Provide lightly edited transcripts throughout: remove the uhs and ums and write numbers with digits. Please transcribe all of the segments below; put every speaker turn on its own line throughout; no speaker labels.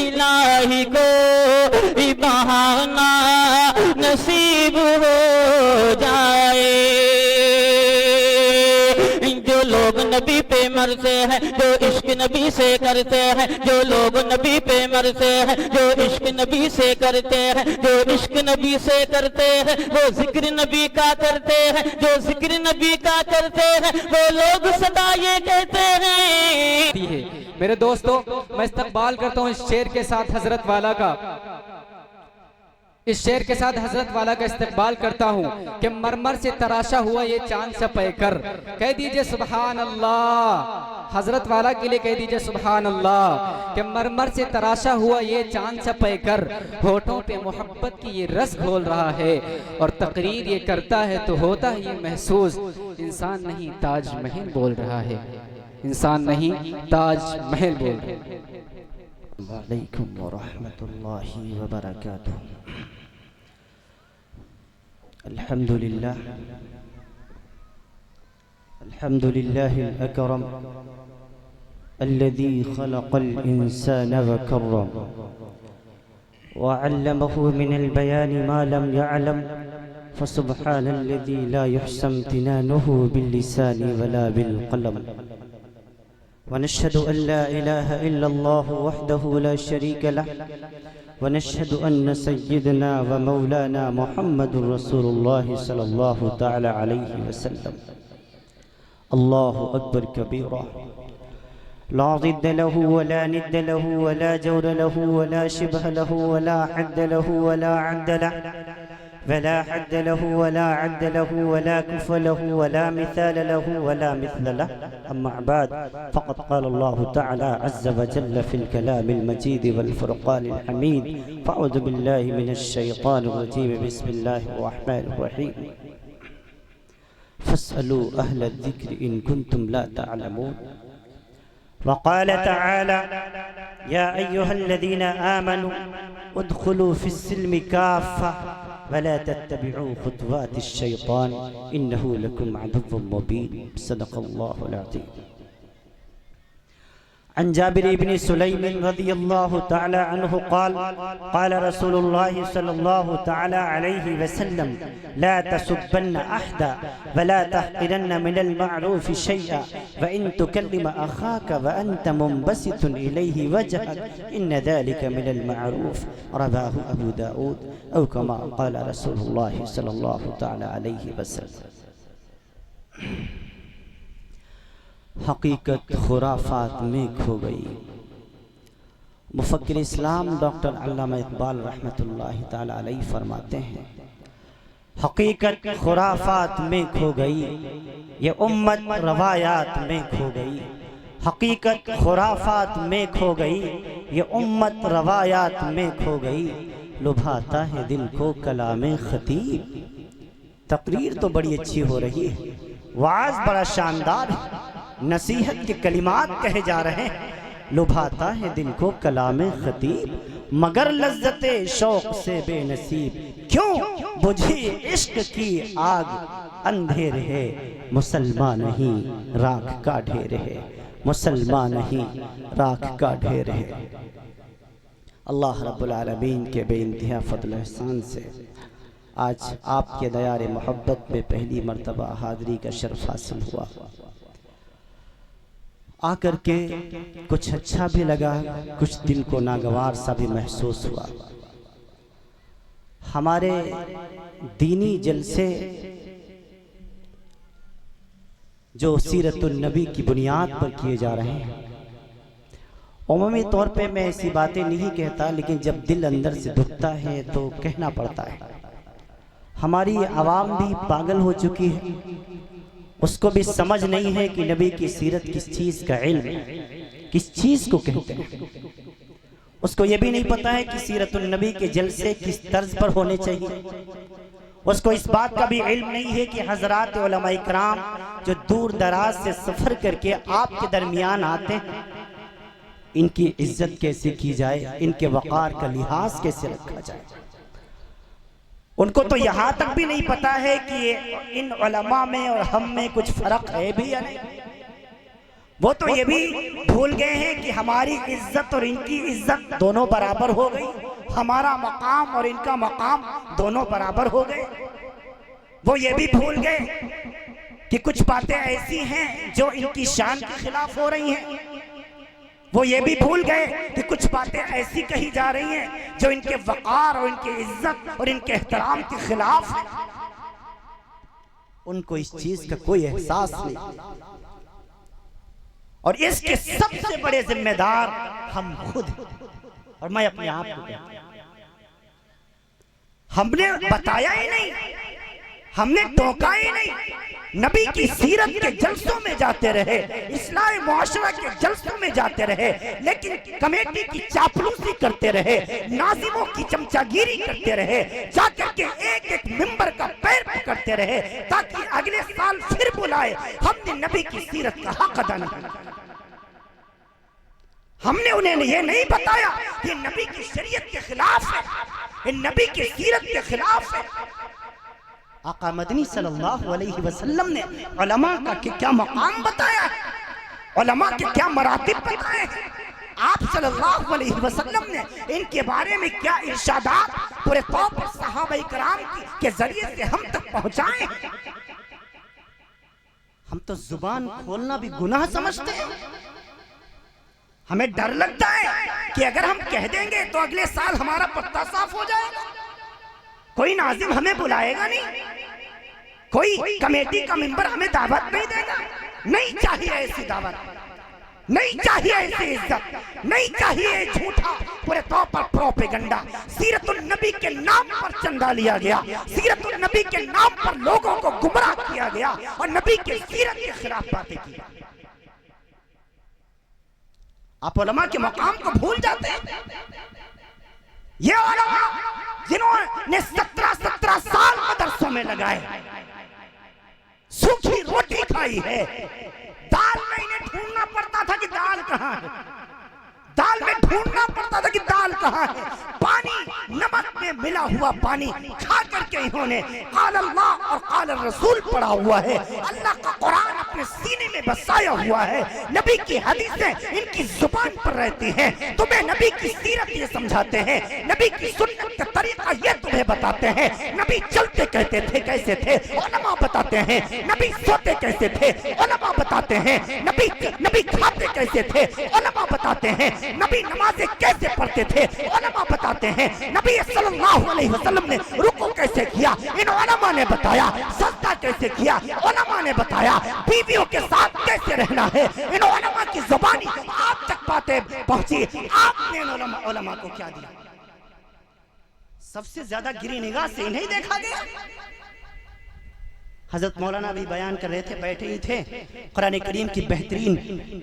الہی کو بہانہ نصیب ہو جائے۔ جو لوگ نبی پہ مرتے ہیں، جو عشق نبی سے کرتے ہیں، جو لوگ نبی پہ مرتے ہیں، جو عشق نبی سے کرتے ہیں، جو عشق نبی سے کرتے ہیں، وہ ذکر نبی کا کرتے ہیں، جو ذکر نبی کا کرتے ہیں، وہ لوگ سدا یہ کہتے ہیں۔
میرے دوستو، میں استقبال کرتا ہوں اس شعر کے ساتھ حضرت والا کا، اس شعر کے ساتھ حضرت والا کا استقبال کرتا ہوں کہ مرمر سے تراشا ہوا یہ چاند سے پے کر، کہہ دیجئے سبحان اللہ۔ حضرت والا کے لئے کہہ دیجئے سبحان اللہ کہ مرمر سے تراشا ہوا یہ چاند سے پے کر، ہونٹوں پہ محبت کی یہ رس گھول رہا ہے، اور تقریر یہ کرتا ہے تو ہوتا ہے یہ محسوس، انسان نہیں تاج محل بول رہا ہے، انسان نہیں تاج محل بول رہا ہے۔
وعلیکم ورحمۃ اللہ وبرکاتہ۔ الحمدللہ الأكرم الذي خلق الإنسان وكرم وعلمه من البيان ما لم يعلم، فسبحان الذي لا يحصى امتنانه باللسان ولا بالقلم، ونشهد أن لا إله إلا الله وحده لا شريك له، ونشهد أن سيدنا ومولانا محمد رسول الله صلى الله تعالى عليه وسلم۔ الله أكبر كبيرا، لا ضد له ولا ند له ولا جور له ولا شبه له ولا حد له ولا عد له ولا حد له ولا عد له ولا كف له ولا مثال له ولا مثل له، أما بعد فقد قال الله تعالى عز وجل في الكلام المجيد والفرقان الحميد، فأعوذ بالله من الشيطان الرجيم، بسم الله الرحمن الرحيم، فاسألوا أهل الذكر إن كنتم لا تعلمون۔ وقال تعالى يا أيها الذين آمنوا ادخلوا في السلم كافة ولا تتبعوا خطوات الشيطان إنه لكم عدو مبين، صدق الله العظيم۔ عن جابر بن سليم رضي الله تعالى عنه قال قال رسول الله صلى الله تعالى عليه وسلم لا تسبن أحدا ولا تحقرن من المعروف شيئا وإن تكلم أخاك وأنت منبسط إليه وجهك إن ذلك من المعروف، رواه أبو داود، أو كما قال رسول الله صلى الله تعالى عليه وسلم۔ حقیقت خرافات میں کھو گئی۔ مفکر اسلام ڈاکٹر علامہ اقبال رحمۃ اللہ تعالی علیہ فرماتے ہیں، حقیقت خرافات میں کھو گئی، یہ امت روایات میں کھو گئی۔ حقیقت خرافات میں کھو گئی، یہ امت روایات میں کھو گئی، لبھاتا ہے دل کو کلام خطیب۔ تقریر تو بڑی اچھی ہو رہی ہے، وعظ بڑا شاندار ہے، نصیحت کے کلمات کہے جا رہے ہیں، لبھاتا ہے دل کو کلام خطیب، مگر لذت شوق سے بے نصیب، کیوں بجھی عشق کی آگ اندھیر ہے، مسلمان نہیں راکھ کا ڈھیر ہے، مسلمان نہیں راکھ کا ڈھیر ہے۔ اللہ رب العالمین کے بے انتہا فضل و احسان سے آج آپ کے دیار محبت میں پہلی مرتبہ حاضری کا شرف حاصل ہوا۔ آ کر کے کچھ اچھا بھی لگا، کچھ دل کو ناگوار سا بھی محسوس ہوا۔ ہمارے دینی جلسے جو سیرت النبی کی بنیاد پر کیے جا رہے ہیں، عمومی طور پہ میں ایسی باتیں نہیں کہتا، لیکن جب دل اندر سے دکھتا ہے تو کہنا پڑتا ہے۔ ہماری عوام بھی پاگل ہو چکی ہے، اس کو بھی سمجھ نہیں ہے کہ نبی کی سیرت کس چیز کا علم ہے، کس چیز کو کہتے ہیں۔ اس کو یہ بھی نہیں پتا ہے کہ سیرت النبی کے جلسے کس طرز پر ہونے چاہیے۔ اس کو اس بات کا بھی علم نہیں ہے کہ حضرات علماء اکرام جو دور دراز سے سفر کر کے آپ کے درمیان آتے ہیں، ان کی عزت کیسے کی جائے، ان کے وقار کا لحاظ کیسے رکھا جائے۔ ان کو تو یہاں تک بھی نہیں پتا ہے کہ ان علماء میں اور ہم میں کچھ فرق ہے بھی یا نہیں۔ وہ تو یہ بھی بھول گئے ہیں کہ ہماری عزت اور ان کی عزت دونوں برابر ہو گئی، ہمارا مقام اور ان کا مقام دونوں برابر ہو گئے۔ وہ یہ بھی بھول گئے کہ کچھ باتیں ایسی ہیں جو ان کی شان کے خلاف ہو رہی ہیں۔ وہ یہ بھی بھول گئے کہ کچھ باتیں ایسی کہی جا رہی ہیں جو ان کے وقار اور ان کی عزت اور ان کے احترام کے خلاف ہیں۔ ان کو اس چیز کا کوئی احساس نہیں، اور اس کے سب سے بڑے ذمہ دار ہم خود ہیں۔ اور میں اپنے آپ کو کہتا ہوں، ہم نے بتایا ہی نہیں، ہم نے ٹوکا ہی نہیں، نبی کی سیرت کے جلسوں میں جاتے رہے، اصلاح معاشرہ کے جلسوں میں جاتے رہے، لیکن کمیٹی کی چاپلوسی کرتے رہے، ناظموں کی چمچاگیری کرتے رہے، جا کر کے ایک ایک ممبر کا پیر پکڑتے رہے تاکہ اگلے سال پھر بلائے۔ ہم نے نبی کی سیرت کا حق ادا نہیں کیا۔ ہم نے انہیں یہ نہیں بتایا کہ نبی کی شریعت کے خلاف ہے، یہ نبی کی سیرت کے خلاف ہے۔ آقا مدنی صلی اللہ علیہ وسلم نے علماء کا کیا مقام بتایا ہے، علماء کے کیا مراتب بتائے ہیں۔ آپ صلی اللہ علیہ وسلم نے ان کے بارے میں کیا ارشادات پورے طور پر صحابہ کرام کے ذریعے سے ہم تک پہنچائے ہیں۔ ہم تو زبان کھولنا بھی گناہ سمجھتے ہیں۔ ہمیں ڈر لگتا ہے کہ اگر ہم کہہ دیں گے تو اگلے سال ہمارا پتہ صاف ہو جائے گا، کوئی ناظم ہمیں بلائے گا نہیں، کوئی کمیٹی کا ممبر ہمیں دعوت نہیں دے گا۔ نہیں چاہیے ایسی دعوت، نہیں چاہیے ایسی عزت، نہیں چاہیے جھوٹا پورے طور پر پروپیگنڈا۔ سیرت النبی کے نام پر چندہ لیا گیا، سیرت النبی کے نام پر لوگوں کو گمراہ کیا گیا اور نبی کی سیرت کے خلاف باتیں کی۔ آپ علماء کے مقام کو بھول جاتے ہیں۔ یہ علماء جنہوں نے 17 سال مدرسوں میں لگائے، سوکھی روٹی کھائی ہے، دال میں انہیں ڈھونڈنا پڑتا تھا کہ دال کہاں ہے، دال میں ڈھونڈنا پڑتا تھا کہ دال کہاں ہے۔ پانی نمک میں ملا ہوا پانی کھا کر کے انہوں نے قال اللہ اور قال الرسول پڑھا ہوا ہے، اللہ کا قرآن اپنے سینے میں بسایا ہوا ہے، نبی کی حدیثیں ان کی زبان پر رہتی ہیں۔ تمہیں نبی کی سیرت یہ سمجھاتے ہیں، نبی کی سنت کا طریقہ یہ تمہیں بتاتے ہیں۔ نبی چلتے کہتے تھے کیسے تھے، علماء بتاتے ہیں۔ نبی سوتے کیسے تھے، علماء بتاتے ہیں۔ نبی کھاتے کیسے تھے، علماء بتاتے ہیں۔ نبی نمازیں کیسے پڑھتے تھے، علماء بتاتے ہیں۔ نبی صلی اللہ علیہ وسلم نے رکوع کیسے کیا، ان علماء نے بتایا۔ سجدہ کیسے کیا، علماء نے بتایا۔ بیویوں کے ساتھ کیسے رہنا ہے، ان علماء کی زبانی آپ تک باتیں پہنچی۔ آپ نے ان علماء کو کیا دیا؟ سب سے زیادہ گری نگاہ سے انہیں دیکھا گیا۔ حضرت مولانا بھی بیان کر رہے تھے، بیٹھے ہی تھے، قرآن کریم کی بہترین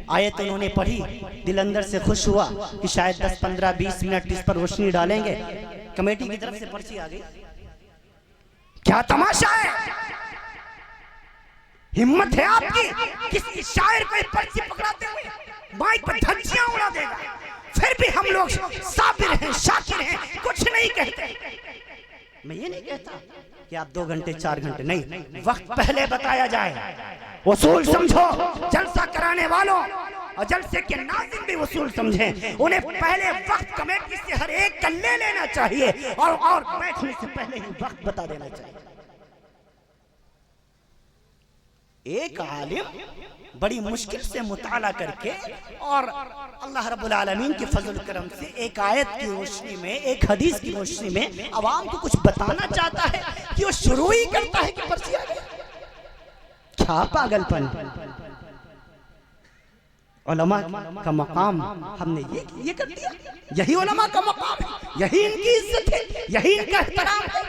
آیت انہوں نے پڑھی، دل اندر سے خوش ہوا کہ شاید 10 15 20 منٹ اس پر روشنی ڈالیں گے۔ کمیٹی کی طرف سے پرچی آ گئی۔ کیا تماشا ہے، ہمت ہے آپ کی، کسی شاعر کو پرچی پکڑاتے ہوئے مائک پر دھجیاں اڑا دے گا، پھر بھی ہم لوگ صابر ہیں، شاکر ہیں، کچھ نہیں کہتے۔ میں یہ نہیں کہتا کہ آپ 2 گھنٹے 4 گھنٹے، نہیں، وقت پہلے بتایا جائے۔ وصول سمجھو جلسہ کرانے والوں، اور جلسے کے ناظم بھی وصول سمجھیں، انہیں پہلے وقت کمیٹی سے ہر ایک کا لے لینا چاہیے، اور بیٹھنے سے پہلے ہی وقت بتا دینا چاہیے۔ ایک عالم بڑی مشکل سے مطالعہ کر کے اور اللہ رب العالمین کے فضل و کرم سے ایک آیت کی روشنی میں، ایک حدیث کی روشنی میں عوام کو کچھ بتانا چاہتا ہے کہ وہ شروع ہی کرتا ہے کہ پرچی آ گیا۔ کیا پاگل پن! علماء کا مقام ہم نے یہ کر دیا، یہی علماء کا مقام ہے، یہی ان کی عزت ہے، یہی ان کا احترام ہے۔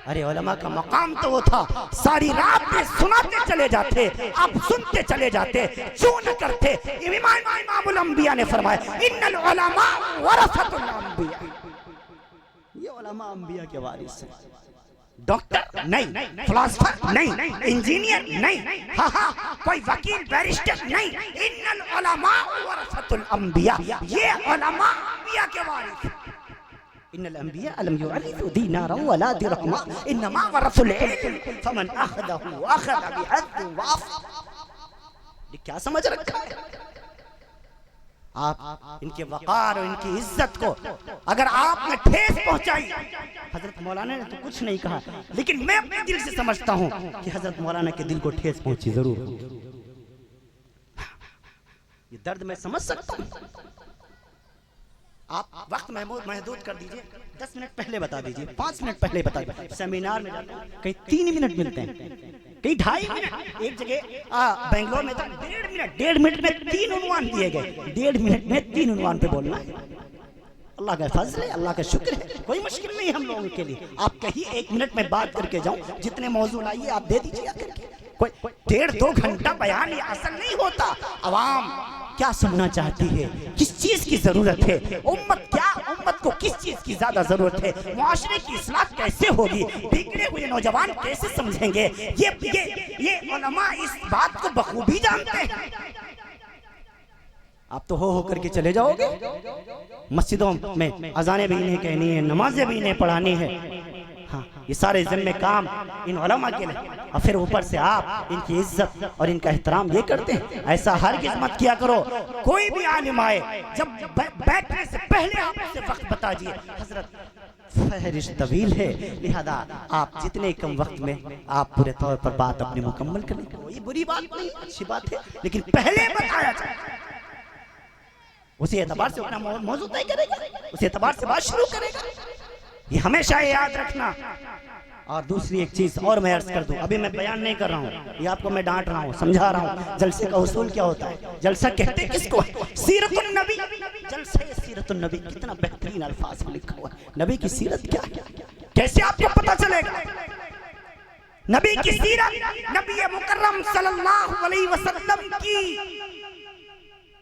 ارے علماء کا مقام تو وہ تھا ساری رات میں سناتے چلے جاتے، آپ سنتے چلے جاتے، چوں نہ کرتے۔ امام الانبیاء نے فرمایا ان العلماء ورثۃ الانبیاء، یہ علماء انبیاء کے وارث ہیں۔ ڈاکٹر نہیں، فلاسفر نہیں، انجینئر نہیں، ہاں کوئی وکیل بیرسٹر نہیں، ان العلماء ورثۃ الانبیاء، یہ علماء انبیاء کے وارث ہیں۔ ان الانبیاء لم يورثوا دینارا ولا درہما انما ورثوا العلم فمن اخذه اخذ بحظ وافر۔ یہ کیا سمجھ رکھا ہے؟ آپ ان کے وقار اور ان کی عزت کو اگر آپ نے ٹھیس پہنچائی، حضرت مولانا نے تو کچھ نہیں کہا، لیکن میں اپنے دل سے سمجھتا ہوں کہ حضرت مولانا کے دل کو ٹھیس پہنچی ضرور ہوگی۔ یہ درد میں سمجھ سکتا ہوں۔ آپ وقت محدود کر دیجئے، 10 منٹ پہلے بتا دیجئے، 5 منٹ پہلے بتا دیجئے۔ سیمینار میں جاتا ہوں کہیں 3 منٹ ملتے ہیں، کہیں 2.5 منٹ، ایک جگہ بنگلور میں تھا 1.5 منٹ میں 3 عنوان دیے گئے، 1.5 منٹ میں 3 عنوان پہ بولنا ہے۔ اللہ کا فضل ہے، اللہ کا شکر ہے، کوئی مشکل نہیں ہم لوگوں کے لیے۔ آپ کہیں 1 منٹ میں بات کر کے جاؤں، جتنے موضوع لائیے آپ دے دیجئے کر کے، کوئی 1.5-2 گھنٹہ بیان یہ اصل نہیں ہوتا۔ عوام کیا سننا چاہتی ہے، کس چیز کی ضرورت ہے، امت کو کس چیز کی زیادہ ضرورت ہے، معاشرے کی اصلاح کیسے ہوگی، بگڑے ہوئے نوجوان کیسے سمجھیں گے، یہ علماء اس بات کو بخوبی جانتے ہیں۔ آپ تو ہو کر کے چلے جاؤ گے، مسجدوں میں اذانیں بھی انہیں کہنی ہے، نمازیں بھی انہیں پڑھانی ہے، ہاں یہ سارے ذمہ کام ان علماء کے لئے، اور پھر اوپر سے آپ ان کی عزت اور ان کا احترام یہ کرتے ہیں۔ ایسا ہرگز مت کیا کرو، کوئی بھی عالم آئے جب بیٹھنے سے پہلے آپ اسے وقت بتا دیجئے، حضرت فہرست طویل ہے، لہذا آپ جتنے کم وقت میں آپ پورے طور پر بات اپنی مکمل کریں، کوئی بری بات نہیں، اچھی بات ہے، لیکن پہلے بتایا جائے، اسی اعتبار سے اپنا موضوع طے کرے گا، اسی اعتبار سے بات شروع کرے گا، یہ ہمیشہ یاد رکھنا۔ اور دوسری ایک چیز اور میں عرض کر دوں، ابھی میں بیان نہیں کر رہا ہوں، یہ آپ کو میں ڈانٹ رہا ہوں، سمجھا رہا ہوں، جلسے کا اصول کیا ہوتا ہے، جلسہ کہتے کس کو ہے؟ سیرت النبی، جلسہ سیرت النبی، کتنا بہترین الفاظ میں لکھا ہوا ہے، نبی کی سیرت کیا ہے، کیسے آپ کو پتہ چلے گا نبی کی سیرت؟ نبی مکرم صلی اللہ علیہ وسلم کی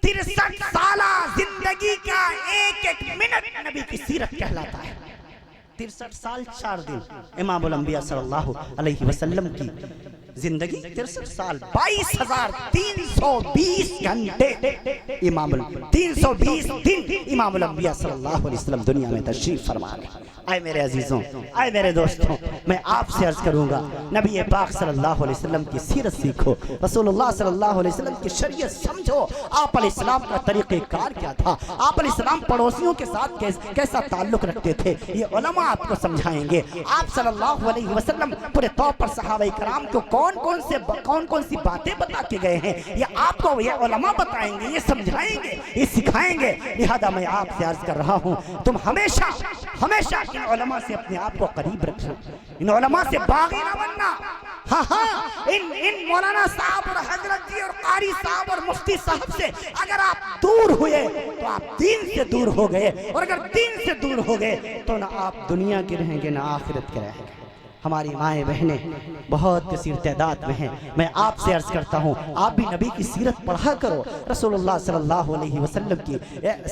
63 سالہ زندگی کا ایک ایک منٹ نبی کی سیرت کہلاتا ہے۔ 63 سال 4 دن امام الانبیاء صلی اللہ علیہ وسلم کی زندگی، 63 سال 22,320 گھنٹے، 320 دن امام الانبیاء صلی اللہ علیہ وسلم دنیا میں تشریف فرما رہے۔ آئے میرے عزیزوں، آئے میرے دوستوں، میں آپ سے عرض کروں گا، نبی پاک صلی اللہ علیہ وسلم کی سیرت سیکھو، رسول اللہ صلی اللہ علیہ وسلم کی شریعت سمجھو، آپ علیہ السلام کا طریقہ کار کیا تھا، آپ علیہ السلام پڑوسیوں کے ساتھ کیسا تعلق رکھتے تھے، یہ علماء آپ کو سمجھائیں گے۔ آپ صلی اللہ علیہ وسلم پورے طور پر صحابہ کرام کو کون سی باتیں بتا کے گئے ہیں، یہ آپ کو یہ علماء بتائیں گے، یہ سمجھائیں گے، یہ سکھائیں گے۔ لہذا میں آپ سے عرض کر رہا ہوں، تم ہمیشہ ان علماء سے اپنے آپ کو قریب رکھو، ان علماء سے باغی نہ بننا۔ ہاں ان مولانا صاحب اور حضرت جی اور قاری صاحب اور مفتی صاحب سے اگر آپ دور ہوئے تو آپ دین سے دور ہو گئے، اور اگر دین سے دور ہو گئے تو نہ آپ دنیا کے رہیں گے نہ آخرت کے رہیں گے۔ ہماری مائیں بہنیں بہت کثیر تعداد میں ہیں، میں آپ سے عرض کرتا ہوں آپ بھی نبی کی سیرت پڑھا کرو۔ رسول اللہ صلی اللہ علیہ وسلم کی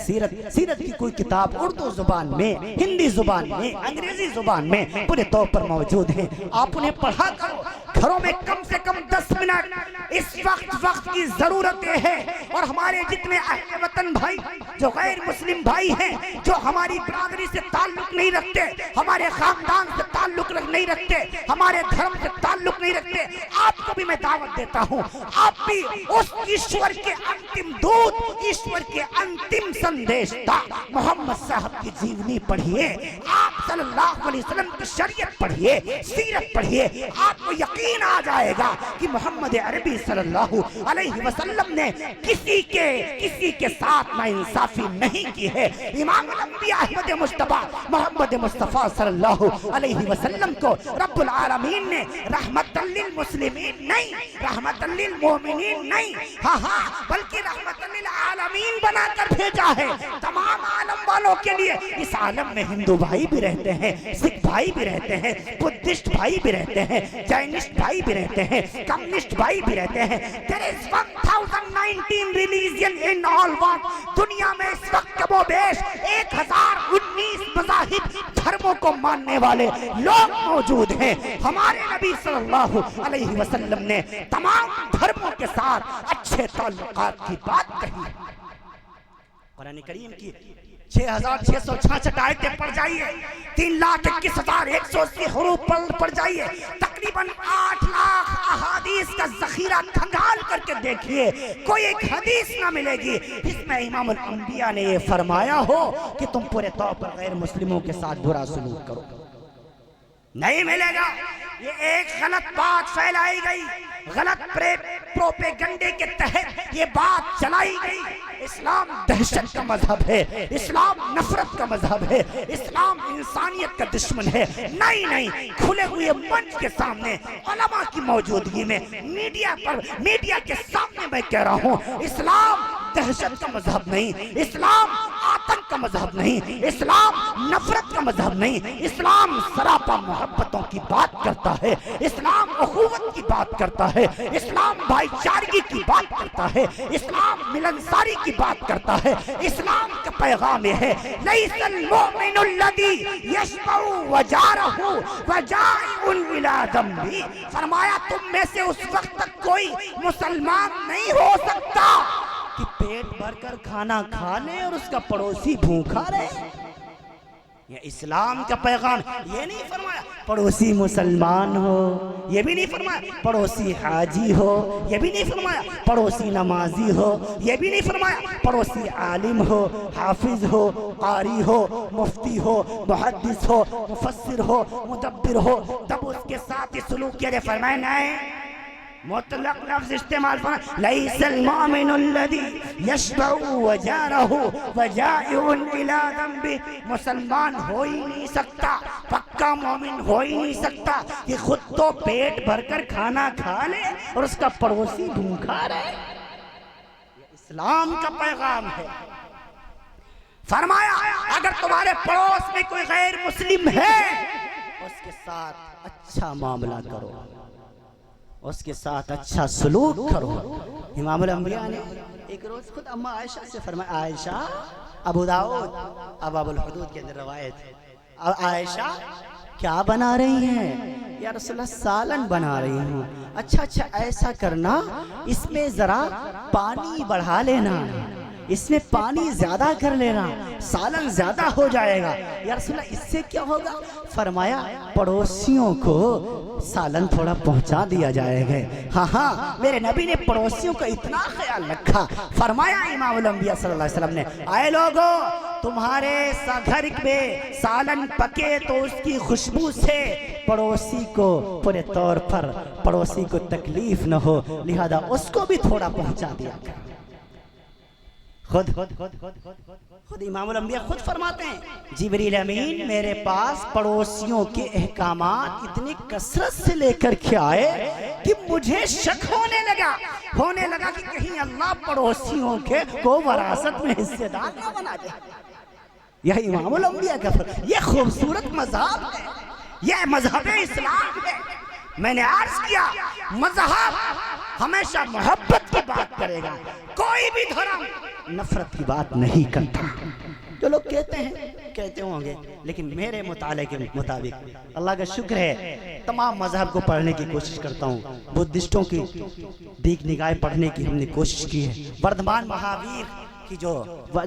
سیرت کی کوئی کتاب اردو زبان میں، ہندی زبان میں، انگریزی زبان میں پورے طور پر موجود ہیں، آپ انہیں پڑھا کرو۔ گھروں میں کم سے کم 10 منٹ اس وقت کی ضرورت ہے، اور ہمارے جتنے اہل وطن بھائی جو غیر مسلم بھائی ہیں، جو ہماری برادری سے تعلق نہیں رکھتے، ہمارے خاندان سے تعلق نہیں رکھتے، ہمارے دھرم سے تعلق نہیں رکھتے، آپ کو بھی میں دعوت دیتا ہوں، آپ بھی اس ایشور کے انتم دودھ، ایشور کے انتم سندیشتا محمد صاحب کی جیونی پڑھیے، آپ صلی اللہ علیہ وسلم کی شریعت پڑھیے، سیرت پڑھیے، آپ کو یقین آ جائے گا کہ محمد عربی صلی اللہ علیہ وسلم نے کسی کے ساتھ ناانصافی نہیں کی ہے۔ امام الانبیاء احمد مصطفیٰ محمد مصطفیٰ صلی اللہ علیہ وسلم کو رب العالمین نے رحمت للمسلمین نہیں، رحمت للمومنین نہیں، ہاں بلکہ رحمت للعالمین بنا کر بھیجا ہے تمام عالم والوں کے لیے۔ اس عالم میں ہندو بھائی بھی رہتے ہیں، سکھ بھائی بھی رہتے ہیں، بدھسٹ بھائی بھی رہتے ہیں، جینسٹ بھائی بھی رہتے ہیں، کمیونسٹ بھائی بھی رہتے ہیں۔ There is 1019 religion in all world۔ دنیا میں اس وقت کم و بیش 1019 مذاہب دھرموں کو ماننے والے لوگ موجود ہیں۔ ہمارے نبی صلی اللہ علیہ وسلم نے تمام دھرموں کے ساتھ اچھے تعلقات کی بات کہی۔ قرآن کریم کی 6666 آیتیں پڑھ جائیے، 3,21,180 حروف پڑھ جائیے، تقریباً
تقریباً 8 لاکھ احادیث کا ذخیرہ کھنگال کر کے دیکھیے، کوئی ایک حدیث نہ ملے گی جس میں امام الانبیاء نے یہ فرمایا ہو کہ تم پورے طور پر غیر مسلموں کے ساتھ برا سلوک کرو، نہیں ملے گا۔ یہ ایک غلط بات پھیلائی گئی، غلط پروپیگنڈے کے تحت یہ بات چلائی گئی۔ اسلام دہشت کا مذہب ہے، اسلام نفرت کا مذہب ہے، اسلام انسانیت کا دشمن ہے۔ نہیں، کھلے ہوئے منچ کے سامنے علماء کی موجودگی میں میڈیا کے سامنے میں کہہ رہا ہوں، اسلام دہشت کا مذہب نہیں، اسلام آتنک کا مذہب نہیں، اسلام نفرت کا مذہب نہیں، اسلام سراپا محبتوں کی بات کرتا ہے، اسلام اخوت کی بات کرتا ہے، اسلام بھائی چارگی کی بات کرتا ہے، اسلام ملنساری کی بات کرتا ہے۔ اسلام کا پیغام یہ ہے، لیس المؤمن الذی یشبع وجارہ وجائع الی ذنبہ، فرمایا تم میں سے اس وقت تک کوئی مسلمان نہیں ہو سکتا کہ پیٹ بھر کر کھانا کھا لے اور اس کا پڑوسی بھوکا رہے۔ یہ اسلام کا پیغام یہ نہیں فرمایا پڑوسی مسلمان ہو، یہ بھی نہیں فرمایا پڑوسی حاجی ہو، یہ بھی نہیں فرمایا پڑوسی نمازی ہو، یہ بھی نہیں فرمایا پڑوسی عالم ہو، حافظ ہو، قاری ہو، مفتی ہو، محدث ہو، مفسر ہو، مدبر ہو، تب اس کے ساتھ یہ سلوک کیا جائے۔ فرمائے نہیں، مطلق لفظ استعمال فرمائے، لیس المؤمن الذی یشبع وجارہ وجائع الی ذنبہ، مسلمان ہو ہی نہیں سکتا، پکا مومن ہو ہی نہیں سکتا کہ خود تو پیٹ بھر کر کھانا کھا لے اور اس کا پڑوسی بھوکا رہے۔ یہ اسلام کا پیغام ہے۔ فرمایا اگر تمہارے پڑوس میں کوئی غیر مسلم ہے اس کے ساتھ اچھا معاملہ کرو، اس کے ساتھ اچھا سلوک کرو۔ امام الانبیاء نے ایک روز خود اماں عائشہ سے فرمایا، عائشہ، ابو داؤد ابواب الحدود کے اندر روایت ہے، عائشہ کیا بنا رہی ہیں؟ یا رسول اللہ سالن بنا رہی ہوں۔ اچھا ایسا کرنا، اس میں ذرا پانی بڑھا لینا، اس میں پانی زیادہ کر لینا، سالن زیادہ ہو جائے گا۔ یا رسول اللہ اس سے کیا ہوگا؟ فرمایا پڑوسیوں کو سالن تھوڑا پہنچا دیا جائے گا۔ ہاں میرے نبی نے پڑوسیوں کا اتنا خیال رکھا۔ فرمایا امام الانبیاء صلی اللہ علیہ وسلم نے، آئے لوگو تمہارے گھر میں سالن پکے تو اس کی خوشبو سے پڑوسی کو پورے طور پر پڑوسی کو تکلیف نہ ہو، لہذا اس کو بھی تھوڑا پہنچا دیا گیا۔ خود امام الانبیاء خود فرماتے ہیں، جبریل امین میرے پاس پڑوسیوں کے احکامات اتنی کثرت سے لے کر کے آئے کہ مجھے شک ہونے لگا کہ کہیں اللہ پڑوسیوں کے کو وراثت میں حصے دار نہ بنا دے۔ یہ امام الانبیاء کا یہ خوبصورت مذہب ہے، یہ مذہب اسلام ہے۔ میں نے عرض کیا مذہب ہمیشہ محبت کی بات کرے گا، کوئی بھی دھرم نفرت کی بات نہیں کرتا۔ جو لوگ کہتے ہوں گے، لیکن میرے مطالعے کے مطابق اللہ کا شکر ہے تمام مذہب کو پڑھنے کی کوشش کرتا ہوں۔ بدھسٹوں کی دیگ نگاہیں پڑھنے کی ہم نے کوشش کی ہے۔ وردھمان مہاویر کی جو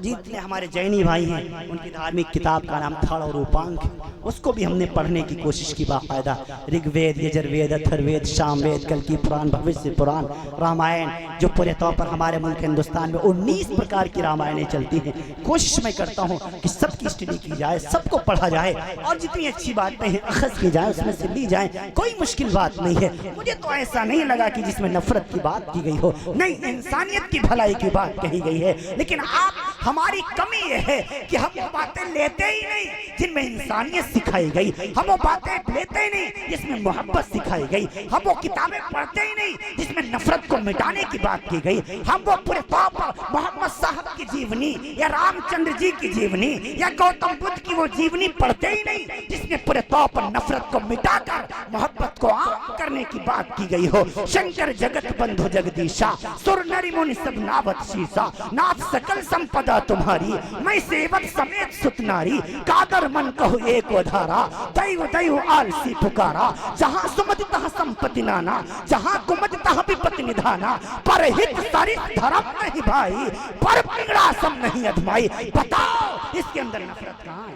جتنے ہمارے جینی بھائی ہیں ان کی دھارمک کتاب کا نام تھڑ اور روپانک، اس کو بھی ہم نے پڑھنے کی کوشش کی باقاعدہ۔ رگ وید، یجر وید، اتھر وید، شام وید، کلکی پران، بھوشیہ پران، رامائن، جو پورے طور پر ہمارے ملک ہندوستان میں 19 پرکار کی رامائنیں چلتی ہیں۔ کوشش میں کرتا ہوں کہ سب کی اسٹڈی کی جائے، سب کو پڑھا جائے اور جتنی اچھی باتیں ہیں اخذ کی جائیں، اس میں سے لی جائیں۔ کوئی مشکل بات نہیں ہے۔ مجھے تو ایسا نہیں لگا کہ جس میں نفرت کی بات کی گئی ہو، نہیں، انسانیت کی بھلائی کی بات کہی گئی ہے۔ لیکن آپ ہماری کمی یہ ہے کہ ہم وہ باتیں لیتے ہی نہیں جن میں انسانیت سکھائی گئی، ہم وہ باتیں لیتے ہی نہیں جس میں محبت سکھائی گئی، ہم وہ کتابیں پڑھتے ہی نہیں جس میں نفرت کو مٹانے کی بات کی گئی، ہم وہ پورے طور پر محمد صاحب کی جیونی یا رام چندر جی کی جیونی یا گوتم بدھ کی وہ جیونی پڑھتے ہی نہیں جس میں پورے طور پر نفرت کو مٹا کر محبت کو عام کرنے کی بات کی گئی ہو۔ شنکر جگت بندھو جگدیشا، سر نری منی سب ناوت شیشا، ناتھ سکل سمپدا تمہاری، میں سیوک سمیت ستناری، کادر من کہو ایک ودھارا، دیو دیو آلسی پکارا، جہاں سمجھ تہاں سمپتی نانا، جہاں کمج تہاں پپت ندھانا، پر ہت سرت دھرم نہیں بھائی، پر پنگڑا سم نہیں ادھمائی۔ بتاؤ اس کے اندر نفرت کہاں ہے؟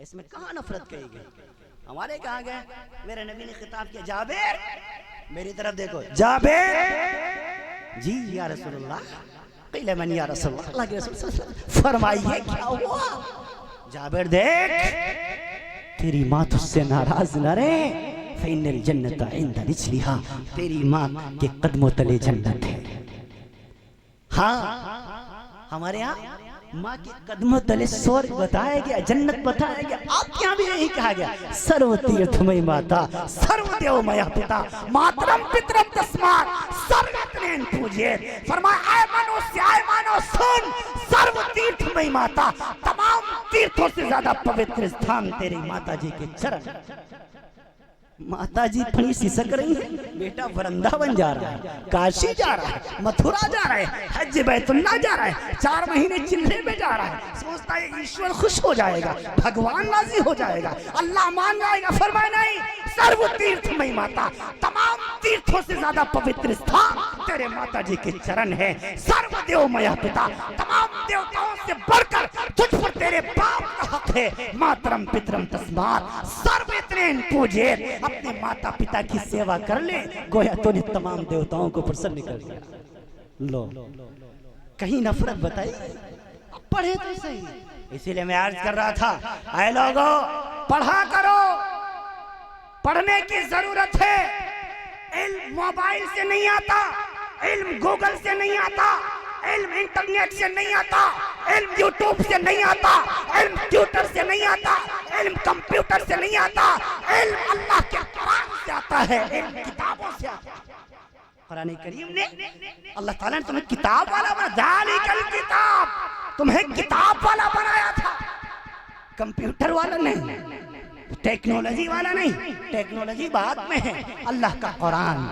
اس میں کہاں نفرت کہی گئی؟ ہمارے کہاں گئے؟ میرے نبی نے خطاب کیا، جابر میری طرف دیکھو، جابر جی یا رسول اللہ، قیل من یا رسول اللہ، اللہ کے رسول صلی اللہ علیہ وسلم فرمائیے کیا ہوا؟ جابر دیکھ تیری ماں تجھ سے ناراض نہ رہے، فإن الجنت عند رجلها، تیری ماں کے قدموں تلے جنت ہے۔ ہاں ہمارے ہاں ماں کے قدموں تلے سورگ بتایا گیا، جنت بتایا گیا، آپ یہاں بھی یہی کہا گیا، سرو تیرتھ مئی ماتا سرو دیو میا پتا ماترم پترم تسمات سروت نین پوجیت، فرمایا اے مانو سن، سرو تیرتھ مئی ماتا، تمام تیرتھوں سے زیادہ پوتر استھان تیری ماتا جی کے چرن۔ ماتا جی پھنی سسک رہی ہے، بیٹا ورنداون جا رہا ہے، کاشی جا رہا ہے، متھرا جا رہا ہے، حج بیت اللہ جا رہا ہے، 4 مہینے چلے میں جا رہا ہے، سوچتا ہے ایشور خوش ہو جائے گا، بھگوان راضی ہو جائے گا، اللہ مان جائے گا، فرمائے نہیں، سرو تیرتھ مئی ماتا، تمام تیرتھوں سے زیادہ پوتر استھان تیرے ماتا جی کے چرن ہے، سرو دیو میا پتا، تمام دیوتاؤں سے بڑھ کر تجھ پر تیرے باپ کا حق ہے، ماترم پترم تسمات سرو اتنین پوجیت، اپنے ماتا پتا کی سیوا کر لے، گویا تو نے تمام دیوتاؤں کو پرسن کر دیا۔ لو کہیں نفرت بتائی، پڑھے تو صحیح، اسی لئے میں عرض کر رہا تھا، اے لوگو پڑھا کرو، پڑھنے کی ضرورت ہے، علم موبائل سے نہیں آتا، علم گوگل سے نہیں آتا، علم انٹرنیٹ سے نہیں آتا، علم یوٹیوب سے نہیں آتا، علم ٹیوٹر سے نہیں آتا، علم کمپیوٹر سے نہیں آتا، علم اللہ کے قرآن سے آتا ہے، علم کتابوں سے آتا ہے۔ قرآن کریم نے اللہ تعالیٰ نے تمہیں کتاب والا بنا، ذالک الکتاب، تمہیں کتاب والا بنایا تھا، کمپیوٹر والا نہیں، ٹیکنالوجی والا نہیں، ٹیکنالوجی بعد میں ہے، اللہ کا قرآن،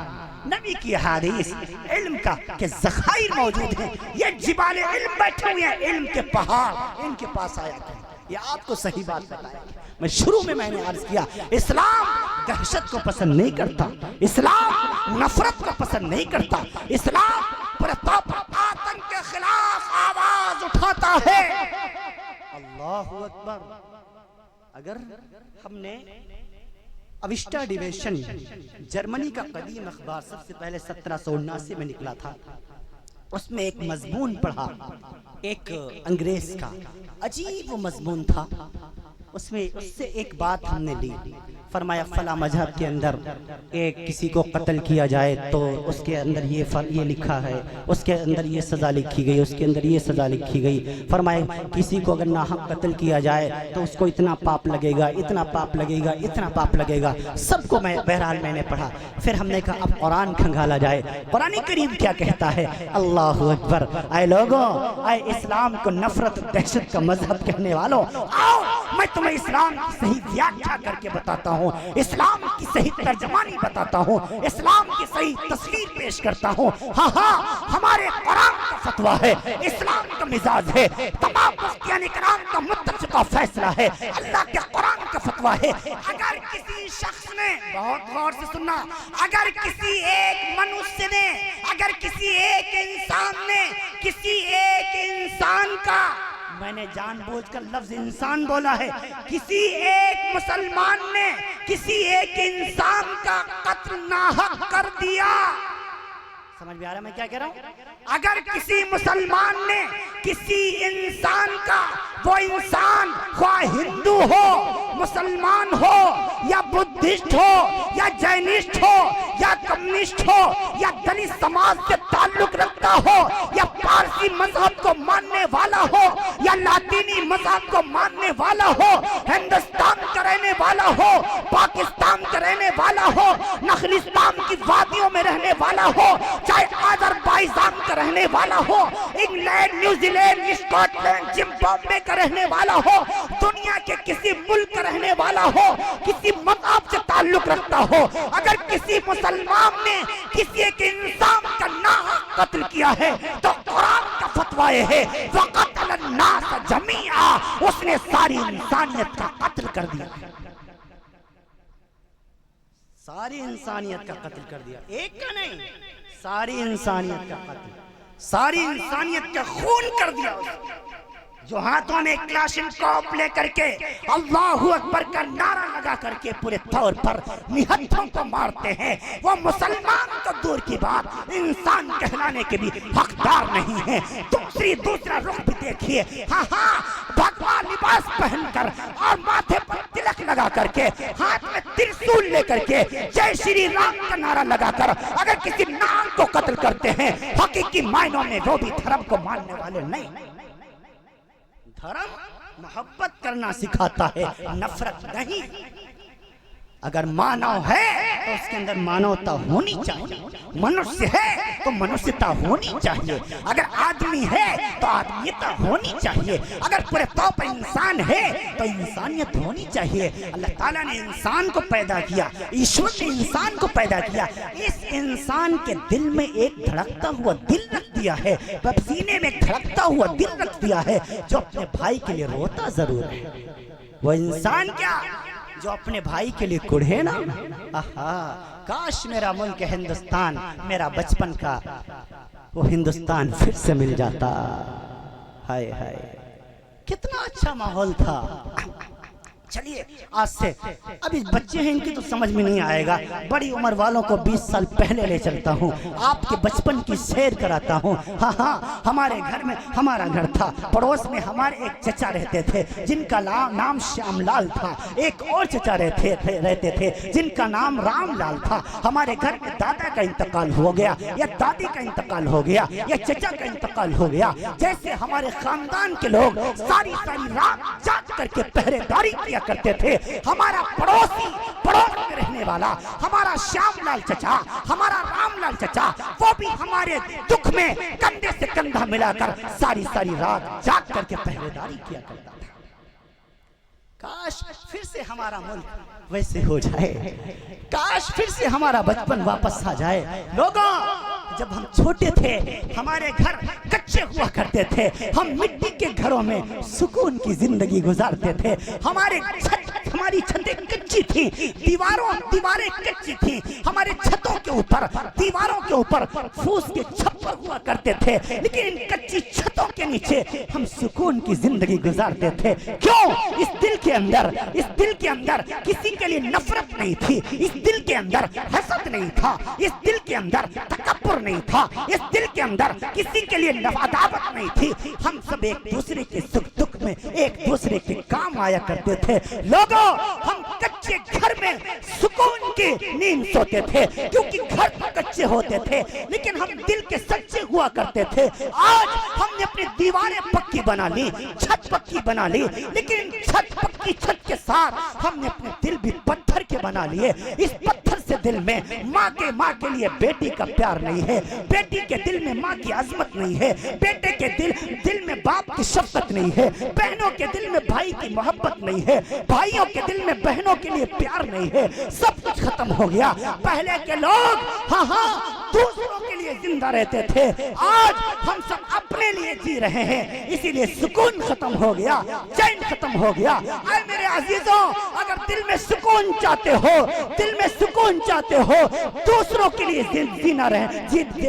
نبی کی حدیث، علم کا کہ ذخائر موجود ہیں، یہ جبال علم بیٹھے ہوئے ہیں، علم کے پہاڑ ان کے پاس آیا کریں، یہ آپ کو صحیح بات بتائے گا۔ میں شروع میں نے عرض کیا، اسلام دہشت کو پسند نہیں کرتا، اسلام نفرت کو پسند نہیں کرتا، اسلام آتنک کے خلاف آواز اٹھاتا ہے۔ اللہ اکبر۔ اگر ہم نے اوشٹا ڈیویشن جرمنی کا قدیم اخبار سب سے پہلے 1779 میں نکلا تھا، اس میں ایک مضمون پڑھا، ایک انگریز کا عجیب وہ مضمون تھا، اس سے ایک بات ہم نے لی، فرمایا فلاں مذہب کے اندر ایک کسی کو قتل کیا جائے تو اس کے اندر یہ لکھا ہے، اس کے اندر یہ سزا لکھی گئی، اس کے اندر یہ سزا لکھی گئی، فرمایا کسی کو اگر ناحق قتل کیا جائے تو اس کو اتنا پاپ لگے گا، اتنا پاپ لگے گا، اتنا پاپ لگے گا، سب کو بہرحال میں نے پڑھا۔ پھر ہم نے کہا اب قرآن کھنگالا جائے، قرآن کریم کیا کہتا ہے؟ اللہ اکبر۔ اے لوگوں، اے اسلام کو نفرت دہشت کا مذہب کہنے والوں، آؤ میں تمہیں اسلام کی صحیح ویاخیا کر کے بتاتا ہوں، اسلام کی صحیح ترجمانی بتاتا ہوں، اسلام کی صحیح تصویر پیش کرتا ہوں۔ ہاں ہمارے قرآن کا فتویٰ ہے، اسلام کا مزاج ہے، تمام مفتیان کرام کا متفقہ فیصلہ ہے، اللہ کے قرآن کا فتویٰ ہے۔ اگر کسی شخص نے، بہت غور سے سننا، اگر کسی ایک منوشیہ نے، اگر کسی ایک انسان نے، کسی ایک انسان کا، میں نے جان بوجھ کر لفظ انسان بولا ہے، کسی ایک مسلمان نے کسی ایک انسان کا قتل ناحق کر دیا، سمجھ میں آ رہا میں کیا کہہ رہا ہوں؟ اگر کسی مسلمان نے کسی انسان کا، وہ انسان خواہ ہندو ہو، مسلمان ہو، یا بدھسٹ ہو، یا جینسٹ ہو، یا کمیونسٹ ہو، یا دلت سماج سے تعلق رکھتا ہو، یا پارسی مذہب کو ماننے والا ہو، یا لاطینی مذہب کو ماننے والا ہو، ہندوستان کا رہنے والا ہو، پاکستان کا رہنے والا ہو، نخلستان کی وادیوں میں رہنے والا ہو، چاہے آذربائیجان کا رہنے والا ہو، England, New Zealand, Scotland, Zimbabwe کا رہنے والا ہو، دنیا کے کسی ملک کا رہنے والا ہو، کسی مذہب سے تعلق رکھتا ہو، اگر کسی مسلمان نے کسی ایک انسان کا ناحق قتل کیا ہے تو قرآن کا فتویٰ یہ ہے وَقَتَلَ النَّاسَ جَمِيعًا، اس نے ساری انسانیت کا قتل کر دیا، ساری انسانیت کا قتل کر دیا، ایک کا نہیں، ساری انسانیت کا قتل، ساری انسانیت کا خون کر دیا، جو ہاتھوں میں کلاشن کوپ لے کر کے اللہ اکبر کا نعرہ لگا کر کے پورے طور پر نہتھوں کو مارتے ہیں، وہ مسلمان تو دور کی بات انسان کہلانے کے بھی حقدار نہیں ہیں۔ دوسرا رخ بھی دیکھیے، ہاں بھگوا لباس پہن کر اور ماتھے پر تلک لگا کر کے، ہاتھ میں ترسول لے کر کے، جے شری رام کا نعرہ لگا کر اگر کسی نام کو قتل کرتے ہیں، حقیقی معنوں میں وہ بھی دھرم کو ماننے والے نہیں۔ دھرم محبت کرنا سکھاتا ہے، نفرت نہیں۔ اگر مانو ہے تو اس کے اندر مانوتا ہونی چاہیے، منشیہ ہے تو منشیتا ہونی چاہیے، اگر آدمی ہے تو آدمیتا ہونی چاہیے، اگر پورے طور پر انسان ہے تو انسانیت ہونی چاہیے۔ اللہ تعالیٰ نے انسان کو پیدا کیا، ایشور نے انسان کو پیدا کیا، اس انسان کے دل میں ایک دھڑکتا ہوا دل رکھ دیا ہے، سینے میں دھڑکتا ہوا دل رکھ دیا ہے، جو اپنے بھائی کے لیے روتا ضرور ہے۔ وہ انسان کیا جو اپنے بھائی کے لیے کڑھے نا، کاش میرا ملک ہندوستان، میرا بچپن کا وہ ہندوستان پھر سے مل جاتا۔ ہائے ہائے کتنا اچھا ماحول تھا۔ چلیے آج سے ابھی بچے ہیں، ان کی تو سمجھ میں نہیں آئے گا، بڑی عمر والوں کو 20 سال پہلے لے چلتا ہوں، آپ کے بچپن کی سیر کراتا ہوں۔ ہاں ہمارے گھر میں ہمارا گھر تھا، پڑوس میں ہمارے ایک چچا رہتے تھے جن کا نام شیام لال تھا، ایک اور چچا رہتے تھے جن کا نام رام لال تھا۔ ہمارے گھر میں دادا کا انتقال ہو گیا یا دادی کا انتقال ہو گیا یا چچا کا انتقال ہو گیا، جیسے ہمارے خاندان کے لوگ ساری رات جاگ کر کے پہرے داری کیا کرتے تھے، ہمارا پڑوسی، پڑوس میں رہنے والا ہمارا شیام لال چچا، ہمارا رام لال چچا، وہ بھی ہمارے دکھ میں کندھے سے کندھا ملا کر ساری رات جاگ کر کے پہرے داری کیا کرتا تھا۔ کاش پھر سے ہمارا ملک ویسے ہو جائے، کاش پھر سے ہمارا بچپن واپس آ جائے۔ لوگوں جب ہم چھوٹے تھے ہمارے گھر کچے ہوا کرتے تھے، ہم مٹی کے گھروں میں سکون کی زندگی گزارتے تھے، ہماری چھتیں کچی تھیں، دیواریں کچی تھیں، ہمارے چھتوں کے اوپر، دیواروں کے اوپر پھوس کے چھپر ہوا کرتے تھے، لیکن ان کچی چھتوں کے نیچے ہم سکون کی زندگی گزارتے تھے۔ کیوں؟ اس دل کے اندر کسی کے لیے نفرت نہیں تھی، اس دل کے اندر حسد نہیں تھا، اس دل کے اندر تکبر نہیں تھا، اس دل کے اندر کسی کے لیے عداوت نہیں تھی، ہم سب ایک دوسرے کے سکھ دکھ میں ایک دوسرے کے کام آیا کرتے تھے۔ لوگوں ہم کچے گھر میں سکون کی نیند سوتے تھے، کیونکہ گھر تو کچے ہوتے تھے لیکن ہم دل کے سچے ہوا کرتے تھے۔ آج ہم نے اپنی دیواریں پکی بنا لی، چھت پکی بنا لی، لیکن پکی چھت کے ساتھ ہم نے اپنے دل بھی پتھر کے بنا لیے۔ اس پتھر سے دل میں ماں کے لیے بیٹی کا پیار نہیں ہے، بیٹی کے دل میں ماں کی عظمت نہیں ہے، بیٹے کے دل میں باپ کی شفقت نہیں ہے، بہنوں کے دل میں بھائی کی محبت نہیں ہے، بھائیوں کے دل میں بہنوں کے لیے پیار نہیں ہے، سب کچھ ختم ہو گیا۔ پہلے کے لوگ دوسروں کے لیے زندہ رہتے تھے، آج ہم سب اپنے لیے جی رہے ہیں، اسی لیے سکون ختم ہو گیا، چین ختم ہو گیا۔ اے میرے عزیزوں، اگر دل میں سکون چاہتے ہو دوسروں کے لیے